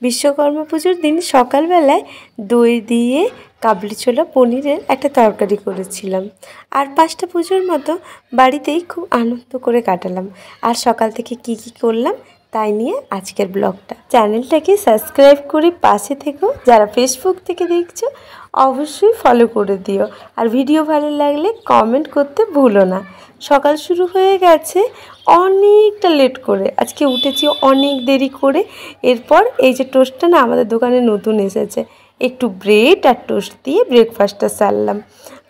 বিশ্বকর্মা পুজোর দিন সকালবেলায় দই দিয়ে কাবলি ছোলা পনিরের একটা তরকারি করেছিলাম। আর 5টা পুজোর মতো বাড়িতেই খুব আনন্দ করে কাটালাম। আর সকাল থেকে কি কি করলাম তাই নিয়ে আজকের ব্লগটা। চ্যানেলটাকে সাবস্ক্রাইব করে পাশে থেকো। যারা ফেসবুক থেকে দেখছো অবশ্যই ফলো করে দিও। আর ভিডিও ভালো লাগলে কমেন্ট করতে ভুলো না। সকাল শুরু হয়ে গেছে অনেকটা লেট করে, আজকে উঠেছি অনেক দেরি করে। এরপর এই যে টোস্টটা না আমাদের দোকানে নতুন এসেছে, একটু ব্রেড আর টোস্ট দিয়ে ব্রেকফাস্টটা সারলাম।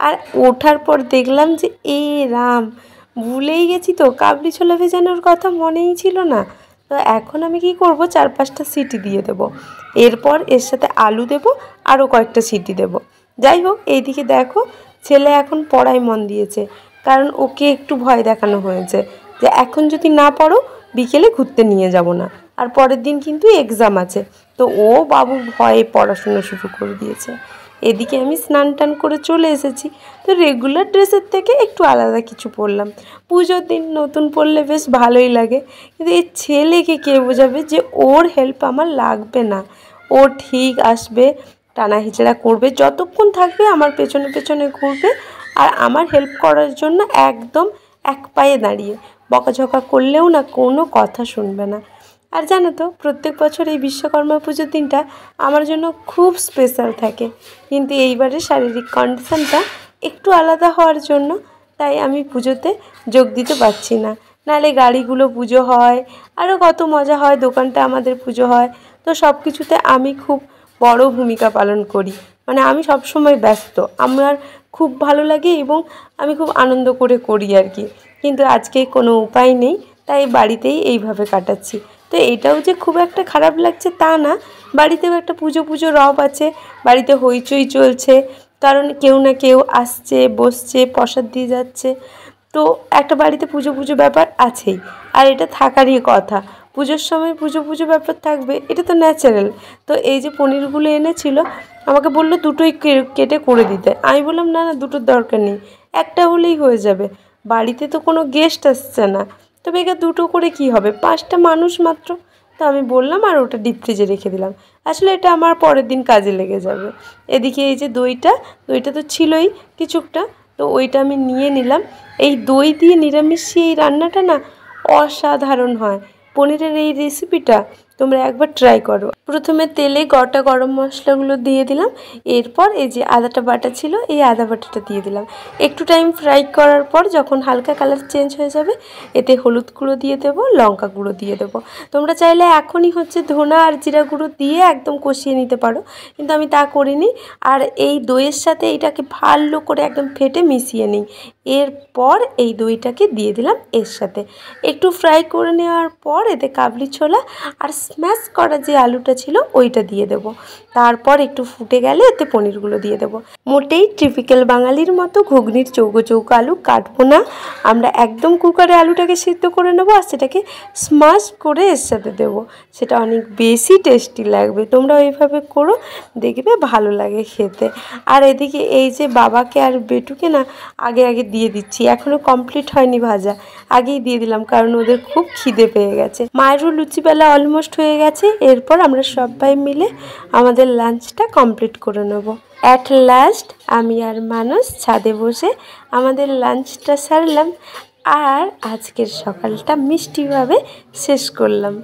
আর ওঠার পর দেখলাম যে রাম, ভুলেই গেছি তো, কাবলি ছোলা ভেজানোর কথা মনেই ছিল না। তো এখন আমি কি করব, 4-5টা সিটি দিয়ে দেবো। এরপর এর সাথে আলু দেব, আরও কয়েকটা সিটি দেব। যাই হোক, এইদিকে দেখো ছেলে এখন পড়ায় মন দিয়েছে, কারণ ওকে একটু ভয় দেখানো হয়েছে যে এখন যদি না পড়ো বিকেলে ঘুরতে নিয়ে যাব না। আর পরের দিন কিন্তু এক্সাম আছে, তো ও বাবু ভয়ে পড়াশোনা শুরু করে দিয়েছে। এদিকে আমি স্নান টান করে চলে এসেছি, তো রেগুলার ড্রেসের থেকে একটু আলাদা কিছু পরলাম। পুজোর দিন নতুন পরলে বেশ ভালোই লাগে, কিন্তু এই ছেলেকে কে বোঝাবে যে ওর হেল্প আমার লাগবে না, ও ঠিক আসবে, টানা হিচড়া করবে, যতক্ষণ থাকবে আমার পেছনে পেছনে ঘুরবে, আর আমার হেল্প করার জন্য একদম এক পায়ে দাঁড়িয়ে, বকাঝকা করলেও না কোনো কথা শুনবে না। আর জানো তো, প্রত্যেক বছর এই বিশ্বকর্মা পুজোর দিনটা আমার জন্য খুব স্পেশাল থাকে, কিন্তু এইবারে শারীরিক কন্ডিশানটা একটু আলাদা হওয়ার জন্য তাই আমি পুজোতে যোগ দিতে পারছি না। নাহলে গাড়িগুলো পুজো হয়, আরও কত মজা হয়, দোকানটা আমাদের পুজো হয়, তো সব কিছুতে আমি খুব বড় ভূমিকা পালন করি। মানে আমি সব সময় ব্যস্ত, আমার খুব ভালো লাগে এবং আমি খুব আনন্দ করে করি আর কি। কিন্তু আজকে কোনো উপায় নেই, তাই বাড়িতেই এইভাবে কাটাচ্ছি। তো এটাও যে খুব একটা খারাপ লাগছে তা না, বাড়িতেও একটা পুজো পুজো রব আছে, বাড়িতে হইচই চলছে, কারণ কেউ না কেউ আসছে, বসছে, প্রসাদ দিয়ে যাচ্ছে। তো একটা বাড়িতে পুজো পুজো ব্যাপার আছেই, আর এটা থাকারই কথা। পুজোর সময় পুজো পুজো ব্যাপার থাকবে, এটা তো ন্যাচারাল। তো এই যে পনিরগুলো এনেছিল, আমাকে বললো দুটোই কেটে করে দিতে। আমি বললাম না না, দুটোর দরকার নেই, একটা হলেই হয়ে যাবে, বাড়িতে তো কোনো গেস্ট আসছে না, তবে একে দুটো করে কি হবে, 5টা মানুষ মাত্র। তো আমি বললাম, আর ওটা ডিপ ফ্রিজে রেখে দিলাম। আসলে এটা আমার পরের দিন কাজে লেগে যাবে। এদিকে এই যে দইটা তো ছিলই কিছুটা, তো ওইটা আমি নিয়ে নিলাম। এই দই দিয়ে নিরামিষি এই রান্নাটা না অসাধারণ হয়। পনিরের এই রেসিপিটা তোমরা একবার ট্রাই করো। প্রথমে তেলে গোটা গরম মশলাগুলো দিয়ে দিলাম, এরপর এই যে আদাটা বাটা ছিল এই আদা বাটাটা দিয়ে দিলাম। একটু টাইম ফ্রাই করার পর যখন হালকা কালার চেঞ্জ হয়ে যাবে, এতে হলুদ গুঁড়ো দিয়ে দেবো, লঙ্কা গুঁড়ো দিয়ে দেবো। তোমরা চাইলে এখনই ধনা আর জিরা গুঁড়ো দিয়ে একদম কষিয়ে নিতে পারো, কিন্তু আমি তা করিনি। আর এই দইয়ের সাথে এইটাকে ভালো করে একদম ফেটে মিশিয়ে নিই। এরপর এই দইটাকে দিয়ে দিলাম এর সাথে, একটু ফ্রাই করে নেওয়ার পর এতে কাবলি ছোলা আর স্ম্যাশ করা যে আলুটা ছিল ওইটা দিয়ে দেব। তারপর একটু ফুটে গেলে এতে পনিরগুলো দিয়ে দেব। মোটেই টিপিক্যাল বাঙালির মতো ঘুগনির চৌকো চৌকো আলু কাটবো না, আমরা একদম কুকারে আলুটাকে সিদ্ধ করে নেবো, আর সেটাকে স্ম্যাশ করে এর সাথে দেবো, সেটা অনেক বেশি টেস্টি লাগবে। তোমরা ওইভাবে করো, দেখবে ভালো লাগে খেতে। আর এদিকে এই যে বাবাকে আর বেটুকে না আগে আগে দিয়ে দিচ্ছি, এখনও কমপ্লিট হয়নি ভাজা, আগেই দিয়ে দিলাম কারণ ওদের খুব খিদে পেয়ে গেছে। মায়েরও লুচিবেলা অলমোস্ট হয়ে গেছে, এরপর আমরা সবাই মিলে আমাদের লাঞ্চটা কমপ্লিট করে নেব। অ্যাট লাস্ট আমি আর মানুষ ছাদে বসে আমাদের লাঞ্চটা সারলাম, আর আজকের সকালটা মিষ্টিভাবে শেষ করলাম।